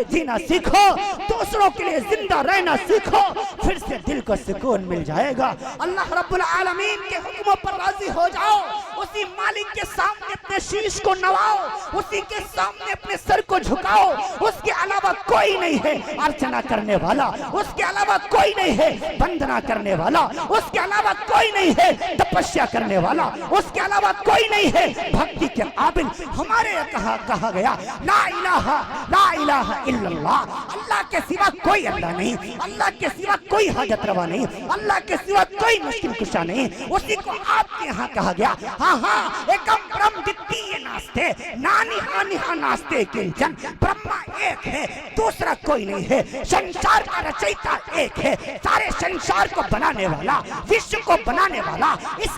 جینا سیکھو، دوسروں کے لیے زندہ رہنا سیکھو، پھر سے دل کو سکون مل جائے گا۔ اللہ رب العالمین کے حکموں پر راضی ہو جاؤ، اسی مالک کے سامنے اپنے شیش کو نواؤ، اسی کے سامنے اپنے سر کو جھکاؤ، اس کے علاوہ کوئی نہیں ہے ارچنا کرنے والا، اس کے علاوہ کوئی نہیں ہے بندنا کرنے والا، اس کے علاوہ کوئی نہیں ہے تپسیا کرنے والا، اس کے علاوہ کوئی نہیں ہے بھکتی کے قابل۔ ہمارے کہا گیا لا الہ الا اللہ، اللہ کے سوا کوئی اللہ نہیں، اللہ کے سوا کوئی حاجت روا نہیں، اللہ کے سوا کوئی مشکل کشا نہیں، اسی کو آپ کے یہاں کہا گیا۔ ایکم برہم دتیہ ناستے، نانیہ ناستے کنچن، برہما ایک ہے، دوسرا کوئی نہیں ہے، سنسار کا رچیتا ایک ہے، سارے سنسار کو بنانے والا، وشو کو بنانے والا، اس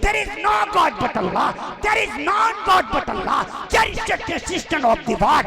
there is no God but Allah, there is none God but Allah, cherished assistant of the world,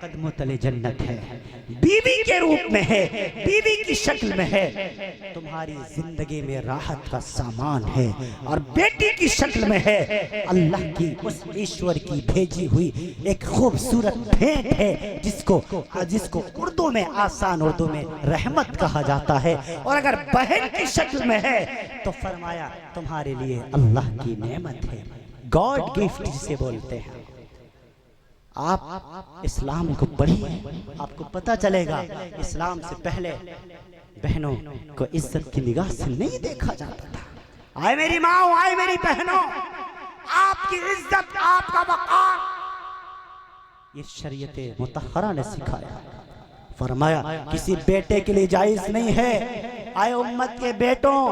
قدموں تلے جنت ہے، بیوی کے روپ میں ہے، بیوی کی شکل میں ہے، تمہاری زندگی میں راحت کا سامان ہے، اور بیٹی کی شکل میں ہے، اللہ کی اس ایشور کی بھیجی ہوئی ایک خوبصورت بھیٹ ہے، جس کو اردو میں آسان اردو میں رحمت کہا جاتا ہے، اور اگر بہن کی شکل میں ہے تو فرمایا تمہارے لیے اللہ کی نعمت ہے، گاڈ گفٹ جسے بولتے ہیں۔ آپ اسلام کو پڑھیے، آپ کو پتہ چلے گا اسلام سے پہلے بہنوں کو عزت کی نگاہ سے نہیں دیکھا جاتا تھا۔ آئے میری ماں، آئے میری بہنوں، آپ کی عزت، آپ کا وقار یہ شریعت مطہرہ نے سکھایا۔ فرمایا کسی بیٹے کے لیے جائز نہیں ہے، آئے امت کے بیٹوں،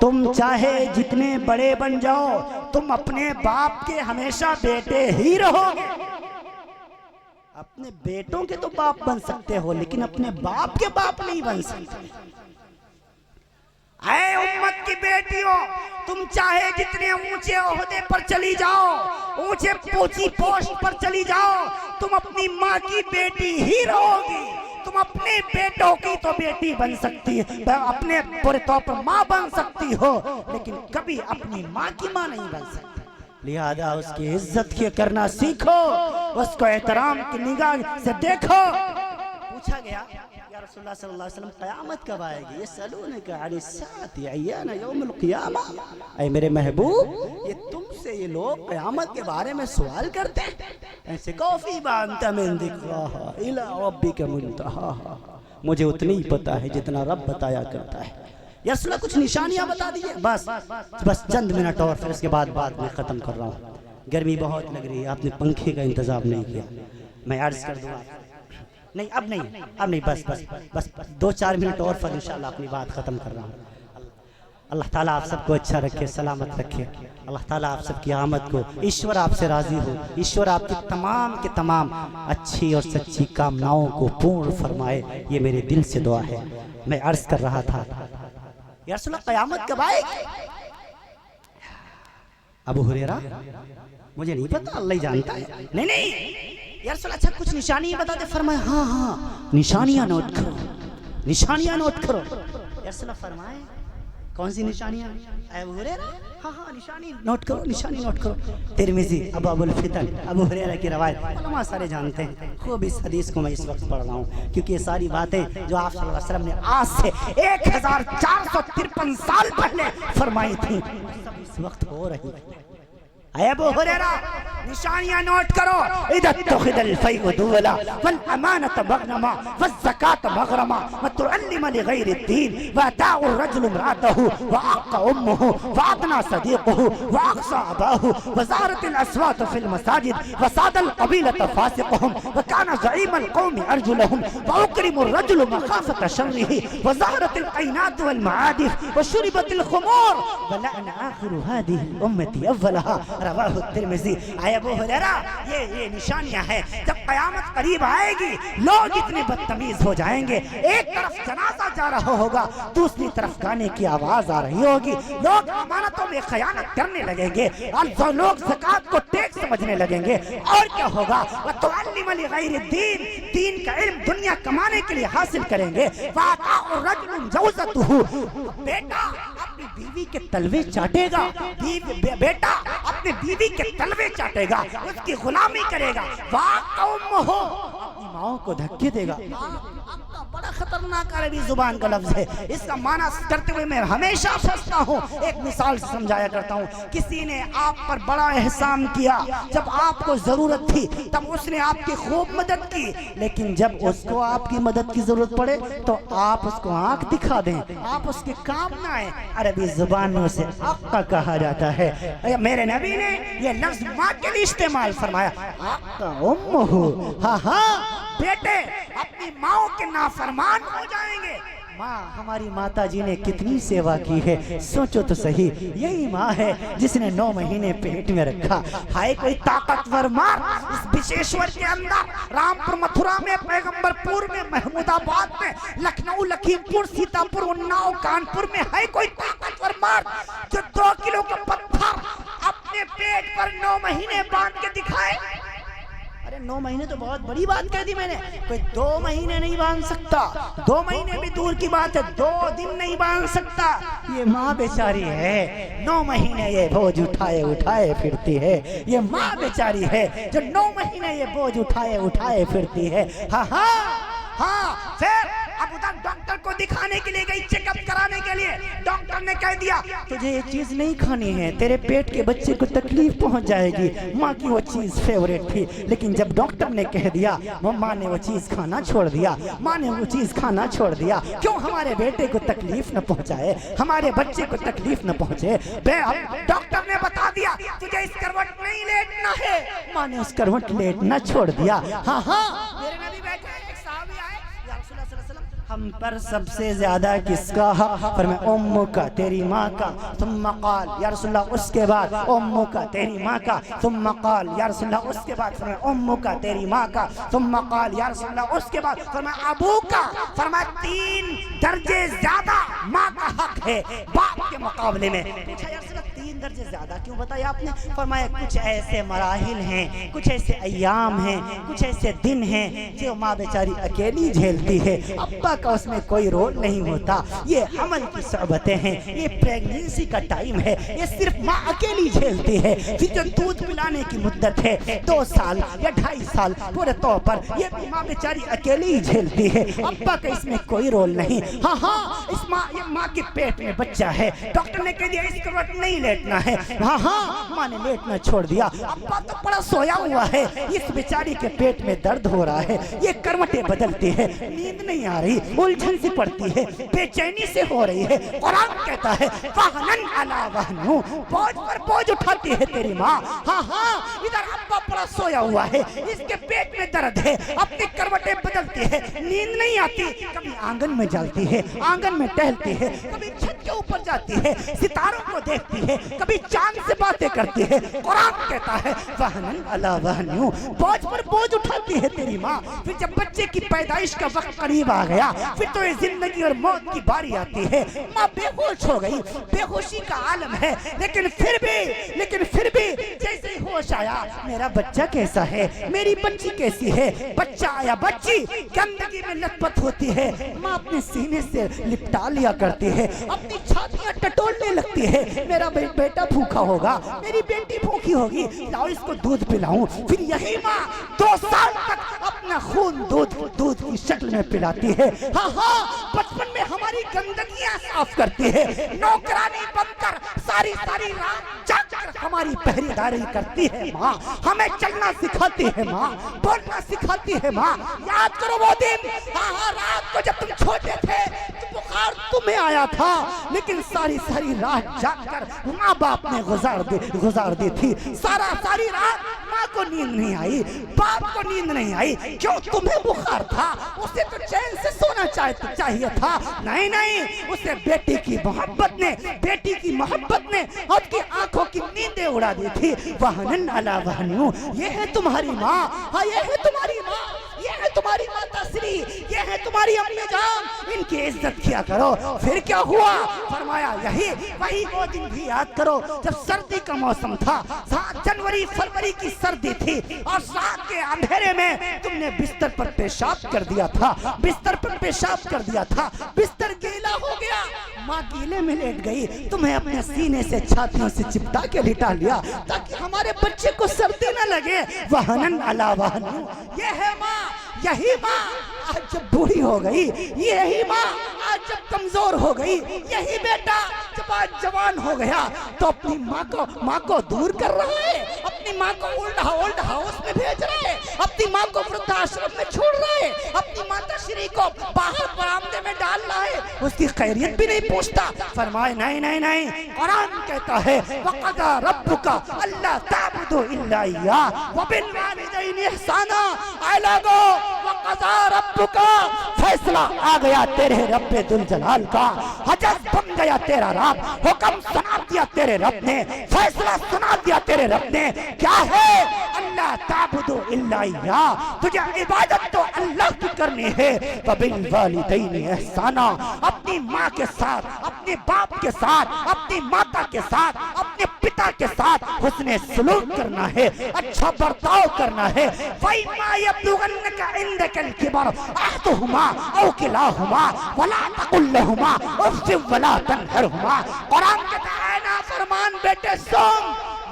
تم چاہے جتنے بڑے بن جاؤ، تم اپنے باپ کے ہمیشہ بیٹے ہی رہو گے۔ اپنے بیٹوں کے تو باپ بن سکتے ہو، لیکن اپنے باپ کے باپ نہیں بن سکتے۔ اے امت کی بیٹیوں، تم چاہے جتنے اونچے عہدے پر چلی جاؤ، اونچے اونچی پوسٹ پر چلی جاؤ، تم اپنی ماں کی بیٹی ہی رہو گی۔ تم اپنے بیٹوں کی تو بیٹی بن سکتی ہے، اپنے پورے طور پر ماں بن سکتی ہو، لیکن کبھی اپنی ماں کی ماں نہیں بن سکتی۔ لہذا اس کی عزت کی کرنا سیکھو، اس کو احترام کی نگاہ سے دیکھو۔ پوچھا گیا یا رسول اللہ صلی اللہ علیہ وسلم قیامت کب آئے گی؟ یسألونک عن الساعۃ ایان یوم القیامہ، اے میرے محبوب، یہ تم سے یہ لوگ قیامت کے بارے میں سوال کرتے ہیں۔ ایسے کافی بانت من ذکرہا الی ربک منتہاہا، مجھے اتنی ہی پتا ہے جتنا رب بتایا کرتا ہے۔ یا رسول اللہ کچھ نشانیاں بتا دیئے، بس چند منٹ اور پھر اس کے بعد میں ختم کر رہا ہوں۔ گرمی بہت لگ رہی ہے، آپ نے پنکھے کا انتظام نہیں کیا، میں عرض کر دوں۔ نہیں اب نہیں، بس 2-4 منٹ اور پھر انشاءاللہ اپنی بات ختم کر رہا ہوں۔ اللہ تعالیٰ آپ سب کو اچھا رکھے، سلامت رکھے۔ اللہ تعالیٰ آپ سب کی آمد کو، ایشور آپ سے راضی ہو، ایشور آپ کی تمام کے تمام اچھی اور سچی کامناؤں کو پورن فرمائے، یہ میرے دل سے دعا ہے۔ میں عرض کر رہا تھا یا رسول اللہ قیامت کب آئے گی؟ ابو ہریرہ مجھے نہیں پتا، اللہ ہی جانتا ہے۔ نہیں یا رسول اللہ اچھا کچھ نشانیاں بتا دے۔ فرمائے ہاں نشانیاں نوٹ کرو، نشانیاں نوٹ کرو۔ یا رسول اللہ فرمائے کون سی نشانیاں؟ ابو ہریرہ ہاں نشانی نوٹ کرو، نشانی نوٹ کرو۔ ترمذی ابو الفتن ابو ہریرہ کی روایت علماء سارے جانتے ہیں، خوب اس حدیث کو میں اس وقت پڑھ رہا ہوں، کیونکہ یہ ساری باتیں جو آپ صلی اللہ علیہ وسلم نے آج سے 1453 سال پہلے فرمائی تھیں، سب اس وقت ہو رہی ہیں۔ اے ابو ہریرہ نشانیاں نوٹ کرو۔ اذا اتخذ الفیء دولا والامانة مغنما والزکاة مغرما وتعلم لغیر الدین واتاع الرجل امرأته وعق امه وعدنا صدیقه واقصى اباه وزارت الاسوات في المساجد وساد القبیلة فاسقهم وكان زعیم القوم ارجلهم واکرم الرجل مخافة شره وظهرت العینات والمعادف وشربت الخمور ولعن آخر هذه الامة اولها رواہ الترمذی۔ اے ابو ہریرہ یہ نشانیاں ہیں، جب قیامت قریب آئے گی لوگ اتنے بدتمیز ہو جائیں گے، ایک طرف جنازہ جا رہا ہوگا، دوسری طرف گانے کی آواز آ رہی ہوگی، لوگ امانتوں میں خیانت کرنے لگیں گے، اور لوگ زکوٰۃ کو ٹیکس سمجھنے لگیں گے، اور کیا ہوگا؟ وَتُعَلِّمَ لِغَيْرِ الدِّينِ، دین کا علم دنیا کمانے کے لیے حاصل کریں گے۔ وَآتَاعُ الرَّجُلُ زَوْجَتَهُ، بیٹا اپنی بیوی کے تلوے چاٹے گا، بیٹا اپنے بیوی کے تلوے چاٹے گا، اس کی غلامی کرے گا، وَأَمُّهُ، اپنی ماں کو دھکے دے گا۔ بڑا خطرناک عربی زبان کا لفظ ہے، اس کا معنی کرتے ہوئے میں ہمیشہ پھنستا ہوں، ایک مثال سے سمجھایا کرتا ہوں۔ کسی نے آپ پر بڑا احسان کیا، جب آپ کو ضرورت تھی تب اس نے آپ کی خوب مدد کی، لیکن جب اس کو آپ کی مدد کی ضرورت پڑے تو آپ اس کو آنکھ دکھا دیں، آپ اس کے کام نہ آئیں۔ عربی زبان میں اسے آقا کہا جاتا ہے۔ میرے نبی نے یہ لفظ ماں کے لیے استعمال فرمایا، آقا امہ، ہاں بیٹے اپنی ماں کے نافرمان ہو جائیں گے۔ ماں ہماری ماتا جی نے کتنی سیوا کی ہے، سوچو تو صحیح، یہی ماں ہے جس نے 9 مہینے پیٹ میں رکھا۔ ہائے کوئی طاقتور ماں اس بشیشور کے اندر، رامپور متھرا میں، پیغمبر پور میں، محمود آباد میں، لکھنؤ، لکھیم پور، سیتا پور، اناؤ، کانپور میں، ہے کوئی طاقتور ماں جو 2 کلو کا پتھر اپنے پیٹ پر 9 مہینے باندھ کے دکھائے؟ ارے ارے 9 مہینے تو بہت بڑی بات کہہ دی میں نے. کوئی 2 مہینے نہیں باندھ سکتا, 2 مہینے بھی دور کی بات ہے, 2 دن نہیں باندھ سکتا. یہ ماں بیچاری ہے 9 مہینے یہ بوجھ اٹھائے اٹھائے پھرتی ہے. یہ ماں بیچاری ہے جو 9 مہینے یہ بوجھ اٹھائے اٹھائے پھرتی ہے. ہاں ہاں ہاں. پھر اب ادھر ڈاکٹر کو دکھانے کے لیے گئی, چیک اپ کرانے کے لیے. ڈاکٹر نے کہہ دیا تجھے یہ چیز نہیں کھانی ہے, تیرے پیٹ کے بچے کو تکلیف پہنچ جائے گی. ماں کی وہ چیز فیوریٹ تھی, لیکن جب ڈاکٹر نے کہہ دیا وہ ماں نے وہ چیز کھانا چھوڑ دیا. ماں نے وہ چیز کھانا چھوڑ دیا. کیوں؟ ہمارے بیٹے کو تکلیف نہ پہنچائے, ہمارے بچے کو تکلیف نہ پہنچے. ڈاکٹر نے بتا دیا تجھے اس کروٹ نہیں لیٹنا ہے. ماں نے اس کروٹ لیٹنا چھوڑ دیا. ہاں ہاں. میرے نبی بیٹھے, ایک صحابی آئے, یا رسول اللہ صلی اللہ علیہ وسلم ہم پر سب سے زیادہ کس کا حق؟ فرمایا امّ کا, تیری ماں کا. ثم قال یا رسول اللہ اس کے بعد امّ کا, تیری ماں کا. ثم قال یا رسول اللہ اس کے بعد فرمایا امّ کا, تیری ماں کا. ثم قال یا رسول اللہ اس کے بعد فرمایا ابو کا. فرمایا 3 درجے زیادہ ماں کا حق ہے باپ کے مقابلے میں. پوچھا یا رسول اللہ 3 درجے زیادہ کیوں بتایا آپ نے؟ فرمایا کچھ ایسے مراحل ہیں, کچھ ایسے ایام ہیں, کچھ ایسے دن ہیں جو ماں بیچاری اکیلی جھیلتی ہے, ابا کا اس میں کوئی رول نہیں ہوتا. یہ حمل کی صعوبتیں ہیں, یہ پریگننسی کا ٹائم ہے, یہ صرف ماں اکیلی جھیلتی ہے. پھر جو دودھ پلانے کی مدت ہے 2 سال یا 2.5 سال پورے طور پر, یہ بھی ماں بیچاری اکیلی ہی جھیلتی ہے, ابا کا اس میں کوئی رول نہیں. ہاں ہاں, اس ماں کے پیٹ میں بچہ ہے, ڈاکٹر نے کہہ دیا اس کروٹ نہیں لیٹنا ہے. ہاں ہاں, ماں نے لیٹنا چھوڑ دیا. ابا تو بڑا سویا ہوا ہے, اس بیچاری کے پیٹ میں درد ہو رہا ہے, یہ کروٹیں بدلتی ہے, نیند نہیں آ رہی, الجھن سی پڑتی ہے, بے چینی سے ہو رہی ہے. قرآن کہتا ہے وَهْنًا عَلَىٰ وَهْنُ, بوجھ پر بوجھ اٹھاتی ہے تیری ماں. ہاں ہاں, ادھر ابا بڑا سویا ہوا ہے, اس کے پیٹ میں درد ہے, اپنی کروٹیں بدلتی ہے, نیند نہیں آتی, کبھی آنگن میں جاتی ہے, آنگن میں ٹہلتی ہے, کبھی چھت کے اوپر جاتی ہے, ستاروں کو دیکھتی ہے, کبھی چاند سے باتیں کرتی ہے. قرآن کہتا ہے وَهْنًا عَلَىٰ وَهْنُ, بوجھ پر بوجھ اٹھاتی ہے تیری ماں. پھر جب بچے کی پیدائش کا وقت قریب آ گیا, پھر تو یہ زندگی اور موت کی باری آتی ہے. ماں بے ہوش ہو گئی, بے ہوشی کا عالم ہے, لیکن پھر بھی جیسے ہی ہوش آیا, میرا بچہ کیسا ہے, میری بچی کیسی ہے, بچہ یا بچی گندگی میں لت پت ہوتی ہے, ماں اپنے سینے سے لپٹا لیا کرتی ہے, اپنی چھاتیاں ٹٹولنے لگتی ہے. میرا بیٹا بھوکا ہوگا, میری بیٹی بھوکی ہوگی, لاؤ اس کو دودھ پلاؤں. پھر یہی ماں 2 سال تک اپنا خون دودھ کی شکل میں پلاتی ہے. ہاں ہاں, بچپن میں ہماری گندگیاں صاف کرتی ہے, نوکرانی بن کر ساری رات جاگ کر ہماری پہریداری کرتی ہے. ماں ہمیں چلنا سکھاتی ہے, ماں بولنا سکھاتی ہے. ماں یاد کرو وہ دن, ہاں ہاں, رات کو جب تم چھوٹے تھے تو بخار تمہیں آیا تھا, لیکن ساری رات جاگ کر ماں باپ نے گزار دی تھی. ساری رات ماں کو نیند نہیں آئی, باپ کو نیند نہیں آئی. کیوں؟ تمہیں بخار تھا, اسے تو چین سے سونا چاہیے تھا. نہیں, اسے بیٹی کی محبت نے اس کی آنکھوں کی نیندیں اڑا دی تھی. وَهْنًا عَلَىٰ وَهْنُ, یہ ہے تمہاری ماں. ہاں, یہ ہے تمہاری ماں, یہ ہے تمہاری ماتا سری, یہ ہے تمہاری امی جان, ان کی عزت کیا کرو. پھر کیا ہوا؟ فرمایا وہی وہ دن بھی یاد کرو جب سردی کا موسم تھا, 7 جنوری فروری کی سردی تھی, اور رات کے اندھیرے میں تم نے بستر پر پیشاب کر دیا تھا, بستر گیلا ہو گیا. ماں گیلے میں لیٹ گئی, تمہیں اپنے سینے سے چھاتیوں سے چپٹا کے لٹا لیا تاکہ ہمارے بچے کو سردی نہ لگے. وَهْنًا عَلَىٰ وَهْنُ, یہ ہے ماں. یہی ماں آج جب بوڑھی ہو گئی, یہی ماں آج جب کمزور ہو گئی, یہی بیٹا جب آج جوان ہو گیا تو اپنی ماں کو دور کر رہا ہے, اپنی ماں کو اولڈ ہاؤس میں بھیج رہا ہے, اپنی ماں کو وردھاشرم میں چھوڑ رہا ہے, اپنی ماتا شری کو باہر برآمدے میں ڈال رہا ہے, اس کی خیریت بھی نہیں پوچھتا. فرمائے نہیں, قرآن کہتا ہے وَقَضَىٰ رَبُّكَ أَلَّا تَعْبُدُوا إِلَّا إِيَّاهُ وَبِالْوَالِدَيْنِ إِحْسَانًا. آئے لوگو, وَقَضَىٰ رَبُّكَ, فیصلہ آ گیا تیرے رب ذوالجلال کا, حجت بن گیا تیرا رب, حکم سنا دیا تیرے رب نے, فیصلہ سنا دیا تیرے رب نے. کیا ہے؟ اللہ تعبدوا الا اياه, تجھے عبادت تو اللہ کی کرنی ہے. وبالوالدین احسانا, اپنی ماں کے ساتھ, اپنے باپ کے ساتھ, اپنی ماتا کے ساتھ, اپنے پتا کے ساتھ حسن سلوک کرنا ہے، اچھا برتاؤ کرنا ہے۔ وَإِمَّا يَبْلُغَنَّكَ عِندَكَ الْكِبَرَ أَحَدُهُمَا أَوْ كِلَاهُمَا وَلَا تَقُل لَّهُمَا أُفٍّ وَلَا تَنْهَرْهُمَا۔ قرآن کہتا ہے نافرمان بیٹے سن،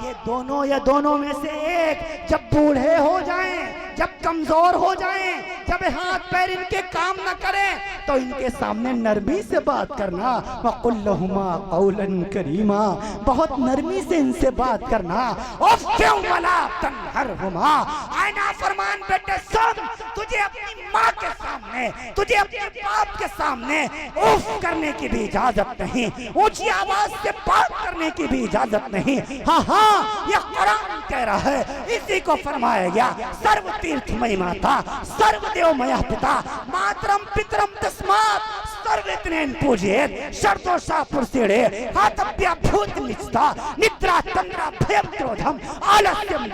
یہ دونوں یا دونوں میں سے ایک جب بوڑھے ہو جائیں، جب کمزور ہو جائیں، جب ہاتھ پیر ان کے کام نہ کریں تو ان کے سامنے نرمی سے بات کرنا۔ وَقُلْ لَهُمَا قَوْلًا كَرِيمًا، بہت نرمی سے ان سے بات کرنا۔ اُفٍّ وَلَا تَنْهَرْهُمَا، اے نافرمان بیٹے سن، تجھے اپنی ماں کے سامنے، تجھے اپنے باپ کے سامنے اف کرنے کی بھی اجازت نہیں، اونچی آواز سے بات کرنے کی بھی اجازت نہیں۔ ہاں ہاں، یہ قرآن کہہ رہا ہے، اسی کو فرمایا گیا سرو تیرتھ مئی ماتا، سرو دیو میا پتا، ماترم پترم تسمات ಸರ್ವೇತನೇನ್ ಪೂಜೆಯೇತ್ ಶರ್ದೋಷ ಪುರ್ಸಿಡೆ ಹಾತಪ್ಯ ಭೂತ ನಿಚ್ತಾ ನಿದ್ರಾ ತಂದ್ರ ಭಯಂ ಕ್ರೋಧಂ ಆಲಸ್ಯಂ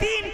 3